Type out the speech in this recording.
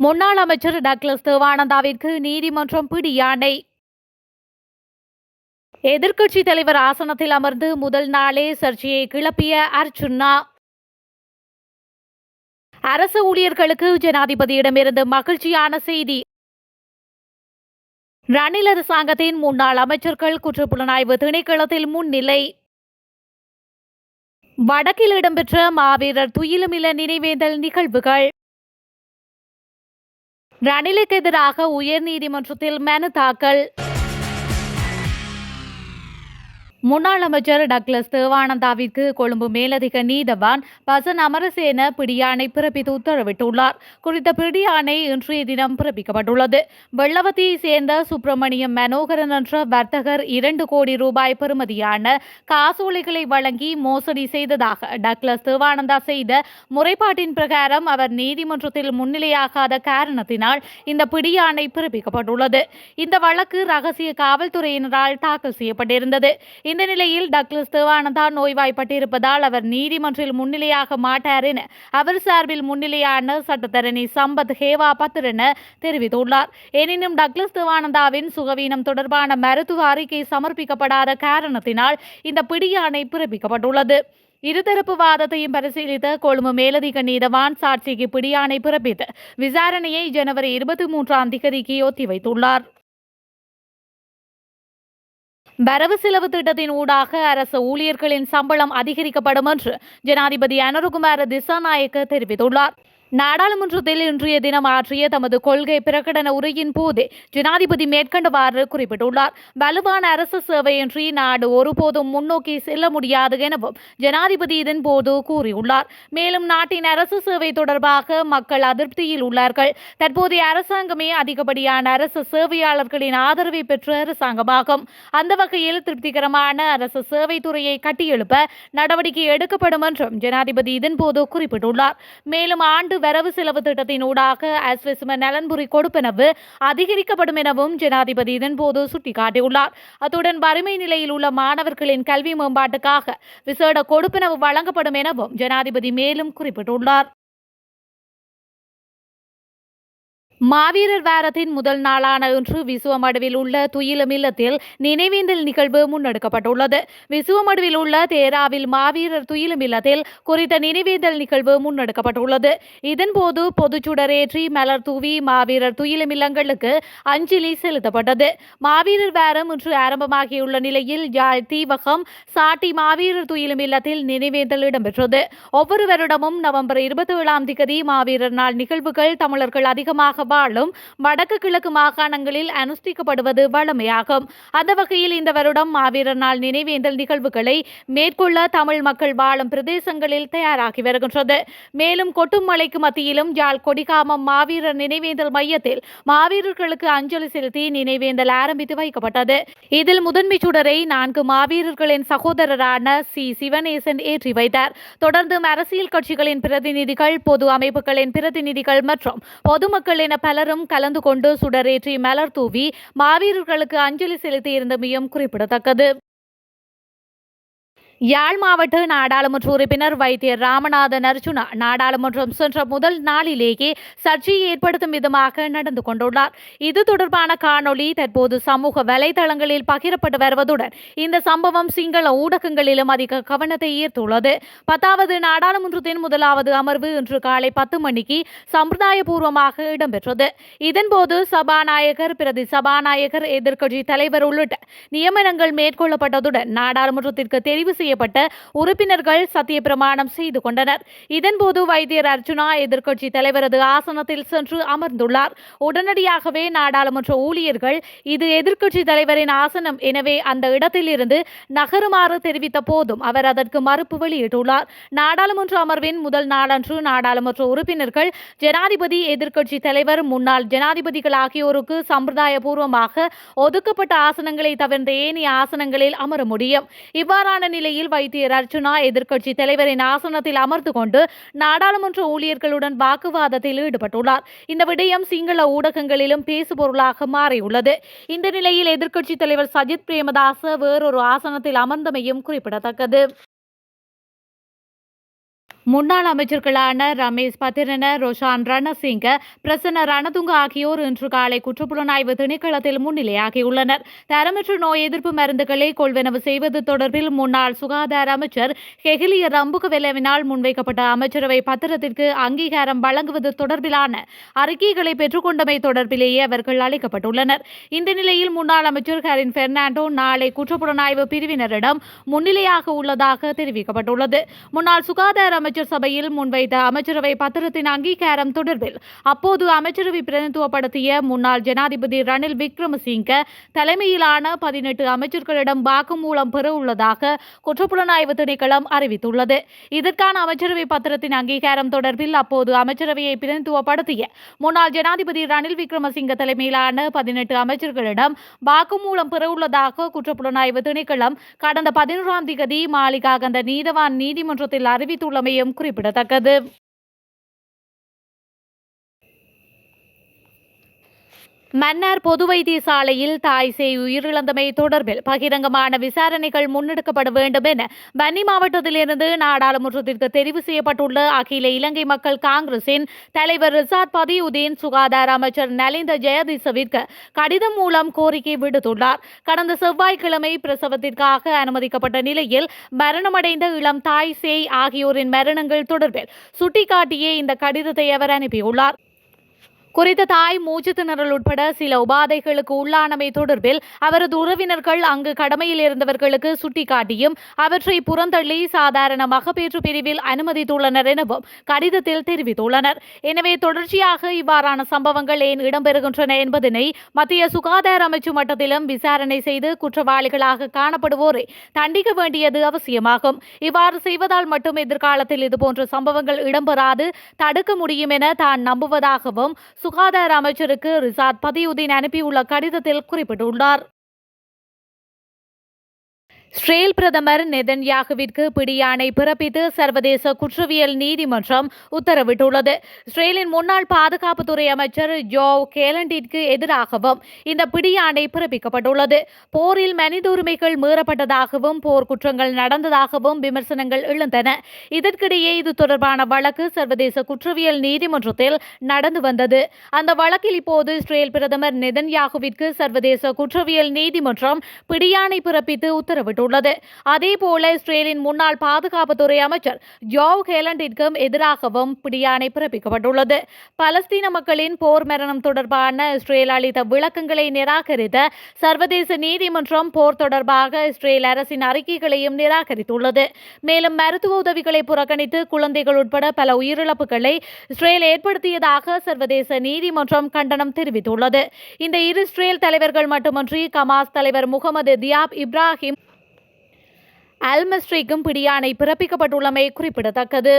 முன்னாள் அமைச்சர் டக்ளஸ் தேவானந்தாவிற்கு நீதிமன்றம் பிடியாணை. எதிர்க்கட்சித் தலைவர் ஆசனத்தில் அமர்ந்து முதல் நாளே சர்ச்சையை கிளப்பிய அர்ச்சுனா. அரசு ஊழியர்களுக்கு ஜனாதிபதியிடமிருந்து மகிழ்ச்சியான செய்தி. ரணில் அரசாங்கத்தின் முன்னாள் அமைச்சர்கள் குற்றப்புலனாய்வு திணைக்களத்தில் முன்னிலை. வடக்கில் இடம்பெற்ற மாவீரர் துயிலுமில்ல நினைவேந்தல் நிகழ்வுகள். ரணிலுக்கு எதிராக உயர்நீதிமன்றத்தில் மனு தாக்கல். முன்னாள் அமைச்சர் டக்ளஸ் தேவானந்தாவிற்கு கொழும்பு மேலதிக நீதவான் பசன் அமரசேன பிடியாணை பிறப்பித்து உத்தரவிட்டுள்ளார். குறித்த பிடியாணை இன்றைய தினம் பிறப்பிக்கப்பட்டுள்ளது. வெள்ளவத்தியை சேர்ந்த சுப்பிரமணியம் மனோகரன் என்ற வர்த்தகர் 2 கோடி ரூபாய் பெறுமதியான காசோலைகளை வழங்கி மோசடி செய்ததாக டக்ளஸ் தேவானந்தா செய்த முறைப்பாட்டின் பிரகாரம் அவர் நீதிமன்றத்தில் முன்னிலையாகாத காரணத்தினால் இந்த பிடியாணை பிறப்பிக்கப்பட்டுள்ளது. இந்த வழக்கு ரகசிய காவல்துறையினரால் தாக்கல் செய்யப்பட்டிருந்தது. இந்த நிலையில் டக்ளஸ் தேவானந்தா நோய்வாய்ப்பட்டிருப்பதால் அவர் நீதிமன்றில் முன்னிலையாக மாட்டார் என அவர் சார்பில் முன்னிலையான சட்டத்தரணி சம்பத் ஹேவா பத்திரன தெரிவித்துள்ளார். எனினும் டக்ளஸ் தேவானந்தாவின் சுகவீனம் தொடர்பான மருத்துவ அறிக்கை சமர்ப்பிக்கப்படாத காரணத்தினால் இந்த பிடியாணை பிறப்பிக்கப்பட்டுள்ளது. இருதரப்பு வாதத்தையும் பரிசீலித்த கொழும்பு மேலதிக நீதவான் சாட்சிக்கு பிடியாணை பிறப்பித்து விசாரணையை ஜனவரி 23ஆம் தேதிக்கு ஒத்திவைத்துள்ளார். வரவு செலவு திட்டத்தின் ஊடாக அரசு ஊழியர்களின் சம்பளம் அதிகரிக்கப்படும் என்று ஜனாதிபதி அனுரகுமார திசாநாயக்க தெரிவித்துள்ளார். நாடாளுமன்றத்தில் இன்றைய தினம் ஆற்றிய தமது கொள்கை பிரகடன உரையின் போதே ஜனாதிபதி மேற்கண்டவாறு குறிப்பிட்டுள்ளார். வலுவான அரசு சேவையின்றி நாடு ஒருபோதும் முன்னோக்கி செல்ல முடியாது எனவும் ஜனாதிபதி இதன்போது கூறியுள்ளார். மேலும் நாட்டின் அரசு சேவை தொடர்பாக மக்கள் அதிருப்தியில் உள்ளார்கள். தற்போதைய அரசாங்கமே அதிகப்படியான அரசு சேவையாளர்களின் ஆதரவை பெற்ற அரசாங்கமாகும். அந்த வகையில் திருப்திகரமான அரசு சேவை துறையை கட்டியெழுப்ப நடவடிக்கை எடுக்கப்படும் என்றும் ஜனாதிபதி இதன்போது குறிப்பிட்டுள்ளார். மேலும் ஆண்டு வரவு செலவு திட்டத்தின் ஊடாக அஸ்வெசும நலன்புரி கொடுப்பனவு அதிகரிக்கப்படும் எனவும் ஜனாதிபதி இதன்போது சுட்டிக்காட்டியுள்ளார். அத்துடன் வறுமை நிலையில் உள்ள மாணவர்களின் கல்வி மேம்பாட்டுக்காக விசேட கொடுப்பனவு வழங்கப்படும் எனவும் ஜனாதிபதி மேலும் குறிப்பிட்டுள்ளார். மாவீரர் வாரத்தின் முதல் நாளான இன்று விசுவமடுவில் உள்ள துயிலுமில்லத்தில் நினைவேந்தல் நிகழ்வு முன்னெடுக்கப்பட்டுள்ளது. விசுவமடுவில் உள்ள தேராவில் மாவீரர் துயிலுமில்லத்தில் குறித்த நினைவேந்தல் நிகழ்வு முன்னெடுக்கப்பட்டுள்ளது. இதன்போது பொதுச்சுடரேற்றி மலர் தூவி மாவீரர் துயிலுமில்லங்களுக்கு அஞ்சலி செலுத்தப்பட்டது. மாவீரர் வாரம் இன்று ஆரம்பமாகியுள்ள நிலையில் யாழ் தீவகம் சாட்டி மாவீரர் துயிலுமில்லத்தில் நினைவேந்தல் இடம்பெற்றது. ஒவ்வொரு வருடமும் நவம்பர் 27ஆம் தேதி மாவீரர் நாள் நிகழ்வுகள் தமிழர்கள் அதிகமாக வாழும் வடக்கு கிழக்கு மாகாணங்களில் அனுஷ்டிக்கப்படுவது வழமையாகும். அந்த வகையில் இந்த வருடம் மாவீரர் நாள் நினைவேந்தல் நிகழ்வுகளை மேற்கொள்ள தமிழ் மக்கள் வாழும் பிரதேசங்களில் தயாராகி வருகின்றது. மேலும் கொட்டும் மழைக்கு மத்தியிலும் யாழ் கொடிகாமம் மாவீரர் நினைவேந்தல் மையத்தில் மாவீரர்களுக்கு அஞ்சலி செலுத்தி நினைவேந்தல் ஆரம்பித்து வைக்கப்பட்டது. இதில் முதன்மை சுடரை 4 மாவீரர்களின் சகோதரரான சி சிவனேசன் ஏற்றி வைத்தார். தொடர்ந்து அரசியல் கட்சிகளின் பிரதிநிதிகள், பொது அமைப்புகளின் பிரதிநிதிகள் மற்றும் பொதுமக்களின் பலரும் கலந்து கொண்டு சுடரேற்றி மலர் தூவி மாவீரர்களுக்கு அஞ்சலி செலுத்தியிருந்தமையும் குறிப்பிடத்தக்கது. யாழ் மாவட்ட நாடாளுமன்ற உறுப்பினர் வைத்தியர் ராமநாதன் அர்ச்சுனா நாடாளுமன்றம் சென்ற முதல் நாளிலேயே சர்ச்சையை ஏற்படுத்தும் விதமாக நடந்து கொண்டுள்ளார். இது தொடர்பான காணொளி தற்போது சமூக வலைதளங்களில் பகிரப்பட்டு வருவதுடன் இந்த சம்பவம் சிங்கள ஊடகங்களிலும் அதிக கவனத்தை ஈர்த்துள்ளது. 10வது நாடாளுமன்றத்தின் முதலாவது அமர்வு இன்று காலை 10 மணிக்கு சம்பிரதாயபூர்வமாக இடம்பெற்றது. இதன்போது சபாநாயகர், பிரதி சபாநாயகர், எதிர்க்கட்சி தலைவர் உள்ளிட்ட நியமனங்கள் மேற்கொள்ளப்பட்டதுடன் நாடாளுமன்றத்திற்கு தெரிவு செய்யப்பட்ட உறுப்பினர்கள் சத்திய பிரமாணம் செய்து கொண்டனர். இதன்போது வைத்தியர் அர்ச்சுனா எதிர்க்கட்சி தலைவரது ஆசனத்தில் சென்று அமர்ந்துள்ளார். உடனடியாகவே நாடாளுமன்ற ஊழியர்கள் இது எதிர்க்கட்சி தலைவரின் ஆசனம், எனவே அந்த இடத்தில் இருந்து நகருமாறு தெரிவித்த போதும் அவர் அதற்கு மறுப்பு வெளியிட்டுள்ளார். நாடாளுமன்ற அமர்வின் முதல் நாளன்று நாடாளுமன்ற உறுப்பினர்கள் ஜனாதிபதி, எதிர்க்கட்சி தலைவர், முன்னாள் ஜனாதிபதிகள் ஆகியோருக்கு சம்பிரதாயபூர்வமாக ஒதுக்கப்பட்ட ஆசனங்களை தவிர்த்த ஏனைய ஆசனங்களில் அமர முடியும். இவ்வாறான நிலையில் வைத்தியர் அர்ச்சுனா எதிர்க்கட்சி தலைவரின் ஆசனத்தில் அமர்ந்து கொண்டு நாடாளுமன்ற ஊழியர்களுடன் வாக்குவாதத்தில் ஈடுபட்டுள்ளார். இந்த விடயம் சிங்கள ஊடகங்களிலும் பேசுபொருளாக மாறியுள்ளது. இந்த நிலையில் எதிர்க்கட்சி தலைவர் சஜித் பிரேமதாச வேறொரு ஆசனத்தில் அமர்ந்தமையும் குறிப்பிடத்தக்கது. முன்னாள் அமைச்சர்களான ரமேஷ் பத்திரன, ரோஷான் ரணசிங்க, பிரசன்ன ரணதுங்க ஆகியோர் இன்று காலை குற்றப்புலனாய்வு திணைக்களத்தில் முன்னிலையாகியுள்ளனர். தரமற்ற நோய் எதிர்ப்பு மருந்துகளை கொள்வனவு செய்வது தொடர்பில் முன்னாள் சுகாதார அமைச்சர் கெஹிலிய ரம்புகவெலவினால் முன்வைக்கப்பட்ட அமைச்சரவை பத்திரத்திற்கு அங்கீகாரம் வழங்குவது தொடர்பிலான அறிக்கைகளை பெற்றுக்கொண்டமை தொடர்பிலேயே அவர்கள் அழைக்கப்பட்டுள்ளனர். இந்த நிலையில் முன்னாள் அமைச்சர் ஹரின் பெர்னாண்டோ நாளை குற்றப்புலனாய்வு பிரிவினரிடம் முன்னிலையாக உள்ளதாக தெரிவிக்கப்பட்டுள்ளது. முன்னாள் சுகாதார அமைச்சர் சபையில் முன்வைத்த அமைச்சரவை பத்திரத்தின் அங்கீகாரம் தொடர்பில் அப்போது அமைச்சரவை பிரதிநிதித்துவப்படுத்திய முன்னாள் ஜனாதிபதி ரணில் விக்ரமசிங்க தலைமையிலான 18 அமைச்சர்களிடம் வாக்குமூலம் பெற உள்ளதாக குற்றப்புலனாய்வு திணைக்களம் அறிவித்துள்ளது. இதற்கான அமைச்சரவை பத்திரத்தின் அங்கீகாரம் தொடர்பில் அப்போது அமைச்சரவையை பிரதிநிதித்துவப்படுத்திய முன்னாள் ஜனாதிபதி ரணில் விக்ரமசிங்க தலைமையிலான 18 அமைச்சர்களிடம் வாக்குமூலம் பெற உள்ளதாக குற்றப்புலனாய்வு திணைக்களம் கடந்த 11ஆம் தேதி மாளிகாகந்த நீதவான் நீதிமன்றத்தில் அறிவித்துள்ளமையும் குறிப்பிடத்தக்கது. மன்னார் பொது வைத்தியசாலையில் தாய் சேய் உயிரிழந்தமை தொடர்பில் பகிரங்கமான விசாரணைகள் முன்னெடுக்கப்பட வேண்டும் என வன்னி மாவட்டத்திலிருந்து நாடாளுமன்றத்திற்கு தெரிவு செய்யப்பட்டுள்ள அகில இலங்கை மக்கள் காங்கிரசின் தலைவர் ரிசாத் பதியுதீன் சுகாதார அமைச்சர் நலிந்த ஜெயதிசவிற்கு கடிதம் மூலம் கோரிக்கை விடுத்துள்ளார். கடந்த செவ்வாய்க்கிழமை பிரசவத்திற்காக அனுமதிக்கப்பட்ட நிலையில் மரணமடைந்த இளம் தாய் சேய் ஆகியோரின் மரணங்கள் தொடர்பில் சுட்டிக்காட்டியே இந்த கடிதத்தை அவர் அனுப்பியுள்ளார். குறித்த தாய் மூச்சு திணறல் உட்பட சில உபாதைகளுக்கு உள்ளானமை தொடர்பில் அவரது உறவினர்கள் அங்கு கடமையில் இருந்தவர்களுக்கு சுட்டிக்காட்டியும் அவற்றை புறந்தள்ளி சாதாரண மகப்பேற்று பிரிவில் அனுமதித்துள்ளனர் எனவும் கடிதத்தில் தெரிவித்துள்ளனர். எனவே தொடர்ச்சியாக இவ்வாறான சம்பவங்கள் ஏன் இடம்பெறுகின்றன என்பதனை மத்திய சுகாதார அமைச்சு மட்டத்திலும் விசாரணை செய்து குற்றவாளிகளாக காணப்படுவோரை தண்டிக்க வேண்டியது அவசியமாகும். இவ்வாறு செய்வதால் மட்டும் எதிர்காலத்தில் இதுபோன்ற சம்பவங்கள் இடம்பெறாது தடுக்க முடியும் என தான் நம்புவதாகவும் சுகாதார அமைச்சருக்கு ரிசாத் பதியுதீன் அனுப்பியுள்ள கடிதத்தில் குறிப்பிட்டுள்ளார். இஸ்ரேல் பிரதமர் நெதன்யாகுவிற்கு பிடியாணை பிறப்பித்து சர்வதேச குற்றவியல் நீதிமன்றம் உத்தரவிட்டுள்ளது. இஸ்ரேலின் முன்னாள் பாதுகாப்புத்துறை அமைச்சர் ஜோவ் கேலண்டிற்கு எதிராகவும் இந்த பிடியாணை பிறப்பிக்கப்பட்டுள்ளது. போரில் மனித உரிமைகள் மீறப்பட்டதாகவும் போர் குற்றங்கள் நடந்ததாகவும் விமர்சனங்கள் எழுந்தன. இதற்கிடையே இது தொடர்பான வழக்கு சர்வதேச குற்றவியல் நீதிமன்றத்தில் நடந்து வந்தது. அந்த வழக்கில் இப்போது இஸ்ரேல் பிரதமர் நெதன்யாகுவிற்கு சர்வதேச குற்றவியல் நீதிமன்றம் பிடியாணை பிறப்பித்து உத்தரவிட்டுள்ளது. அதேபோல இஸ்ரேலின் முன்னாள் பாதுகாப்புத்துறை அமைச்சர் ஜோவ் கேலண்டிற்கும் எதிராகவும் பிடியாணை பிறப்பிக்கப்பட்டுள்ளது. பலஸ்தீன மக்களின் போர் மரணம் தொடர்பான இஸ்ரேல் அளித்த விளக்கங்களை நிராகரித்த சர்வதேச நீதிமன்றம் போர் தொடர்பாக இஸ்ரேல் அரசின் அறிக்கைகளையும் நிராகரித்துள்ளது. மேலும் மருத்துவ உதவிகளை புறக்கணித்து குழந்தைகள் உட்பட பல உயிரிழப்புகளை இஸ்ரேல் ஏற்படுத்தியதாக சர்வதேச நீதிமன்றம் கண்டனம் தெரிவித்துள்ளது. இந்த இரு இஸ்ரேல் தலைவர்கள் மட்டுமன்றி கமாஸ் தலைவர் முகமது தியாப் இப்ராஹிம் அல் மஸ்ரிக்கும் பிடியாணை பிறப்பிக்கப்பட்டுள்ளமை குறிப்பிடத்தக்கது.